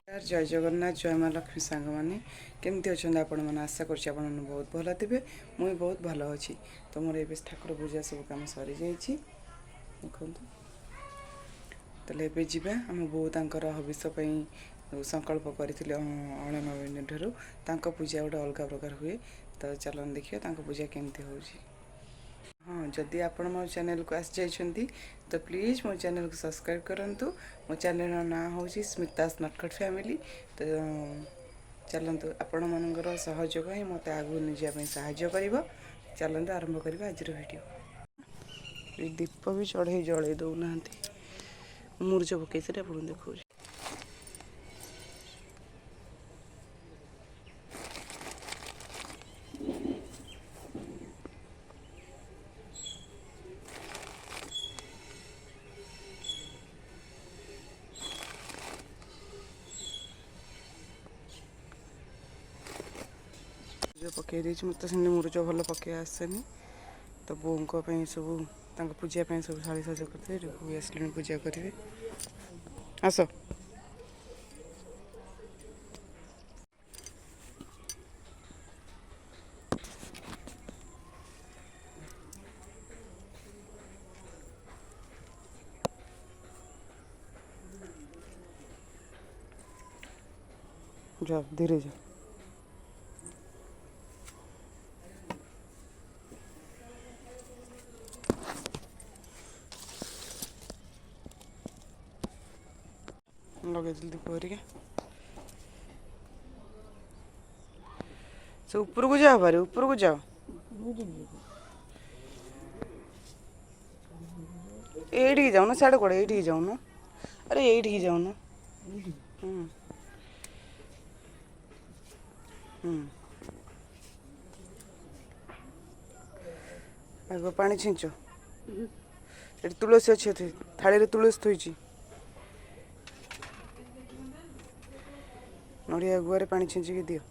जय जगन्नाथ जय माँ लक्ष्मी सांग मैंने केमती अच्छा आपण मैंने आशा कर बहुत भल थे मुझे बहुत भल अच्छी तो मोर ए ठाकुर पूजा सब कम सरी जा देखु तेल जा आम बो तर हविष संकल्प करी अणनवीन ठार पूजा गोटे अलग प्रकार हुए तो चलन देखिए पूजा केमती हो। हाँ जदि आपण मो चैनल को आसी जाइछंती तो प्लीज़ मो चैनल को सब्सक्राइब करंतु। मो चैनल ना हूँ स्मिता नटखट फैमिली। तो चलतु आपण मनकर सहयोग ही मत आगू निजापी साहाय्य कर। चलतु आरंभ करवा आज वीडियो। दीप भी चढ़े जड़े दौना मुर्ज पकई आप देखो पकई देती मत से मुरुज भल पकई आसेनी तो बों सब पूजा सब शाड़ी सज करते आसले पूजा करेंगे आस जा धीरे जा लगे दीप हरिका से ऊपर को जाओ बारे ऊपर को जाओ एठी जाऊन साढ़े कड़े एठी जाऊन अरे एठी जाऊन आग पानी छींच ये तुलसी अच्छे थाली तुलसी थोड़ी नड़िया गुआरे पानी छींचिकी दियो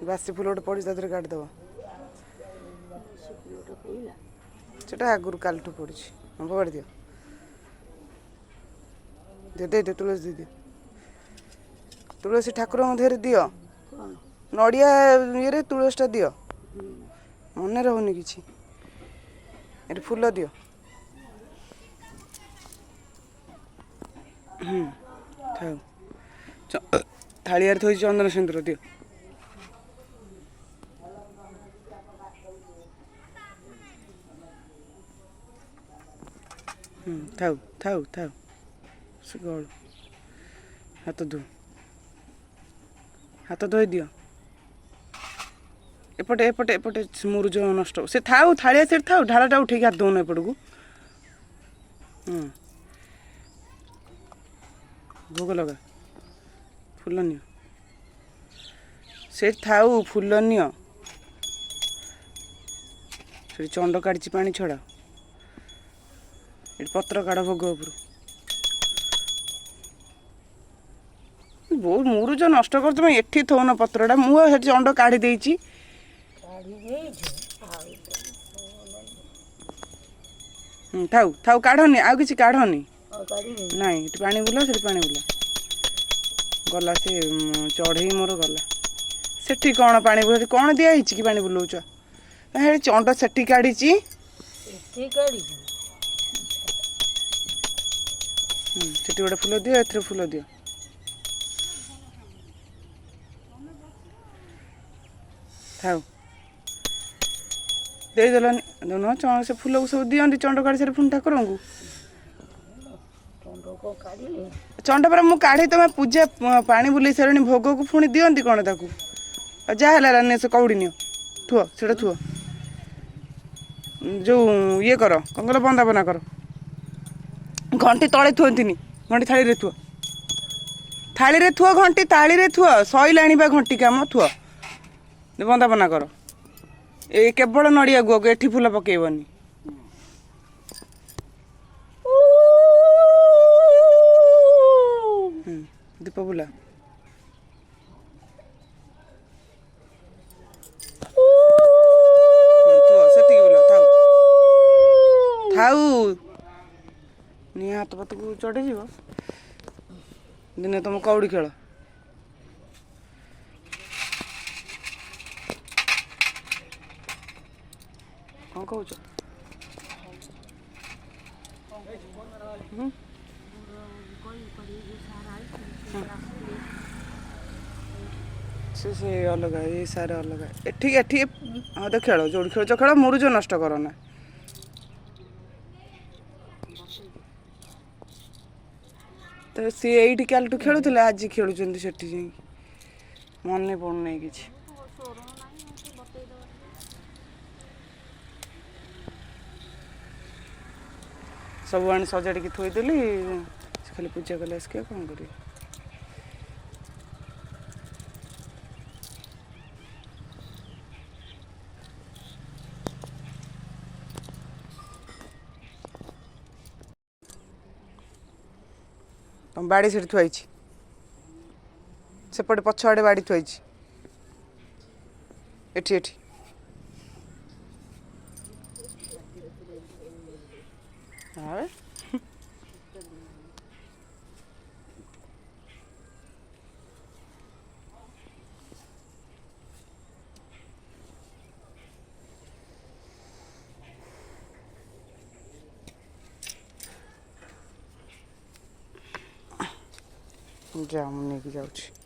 बासी फूल गोटे पड़ी तादेह काटिदेव सेटा आगुरी काल पड़ी फोड़ दियो दे दे दे तुलसी दे तुलसी ठाकुर देहरे दियो नड़िया ये तुलसीटा दियो मन रहुनी कि फूल दियो थालिया थोड़ी चंदन सिंदूर दियो थाऊ थाऊ थाऊ गल हाथ धोई दियो एपटे एपटे एपटे मुरुज नष्ट से थाऊ थालिया से थाऊ ढालाटा उठे हाथ दौन एपट को भोग लगा फूल नियो से थाऊ फूल नियो से चंड काढ़ी पानी छड़ा ये पत्र काढ़ भोग उपर बहुत मुरुज नष्ट कर तुम एठी थोन पत्रटा मुझे चंड काढ़ी देची थाऊ थाऊ काढ़नी आउ किसी काढ़नी नाई पानी बुला से पानी बुला गला से चढ़ई मोर गला सेठी कौन पानी बुला कौन दिखाई कि पानी बुलाऊच चंड सेठी काढ़ी सेठी गोटे फूल दियो एथरे फूल दियो थाऊ देदेलानी दोनों से फूल को सब दिखती चंड काढ़ी सारे पुणी ठाकुर को चंड पर मुझे काढ़ी तुम पूजा पानी बुले सारे भोग को पुणी दिखती कौन ताकू जहाँ से कौड़ी नियो थुआ से थुआ जो ये कर कौन कल बंदापना कर घंटी तले थुअंती घंटी थाली थुआ घंटी ताली थुआ सईला घंटी कम थुआ बंदापना कर ए केवल नड़िया गुआ को एठी फूल पकेबनी दीप बुला थाऊ नि हाथ पत को चढ़ी जीव ଦିନେ ତମ କଉଡ଼ି ଖେଳ କ'ଣ କହୁଛ? ସେ ଅଲଗା ଏ ସାର ଅଲଗା ଏଠି ଏଠି ହଁ ତ ଖେଳ ଯୋଉଠି ଖେଳୁଛ ଖେଳ ମୁରୁଜ ନଷ୍ଟ କର ନା। ତ ସିଏ ଏଇଠି କାଲିଠୁ ଖେଳୁଥିଲେ ଆଜି ଖେଳୁଛନ୍ତି ସେଠି ଯାଇକି ମନେ ପଡ଼ୁନାହିଁ କିଛି। ସବୁ ଆଣି ସଜାଡ଼ିକି ଥୋଇଦେଲି ସେ ଖାଲି ପୂଜା କଲେ ଆସିକି ଆଉ କ'ଣ କରିବେ। ତମ ବାଡ଼ି ସେଠି ଥୁଆ ହେଇଛି ସେପଟେ ପଛ ଆଡ଼େ ବାଡ଼ି ଥୁଆ ହେଇଛି ଏଠି ଏଠି ଆଉ ଯା ମୁଁ ନେଇକି ଯାଉଛି।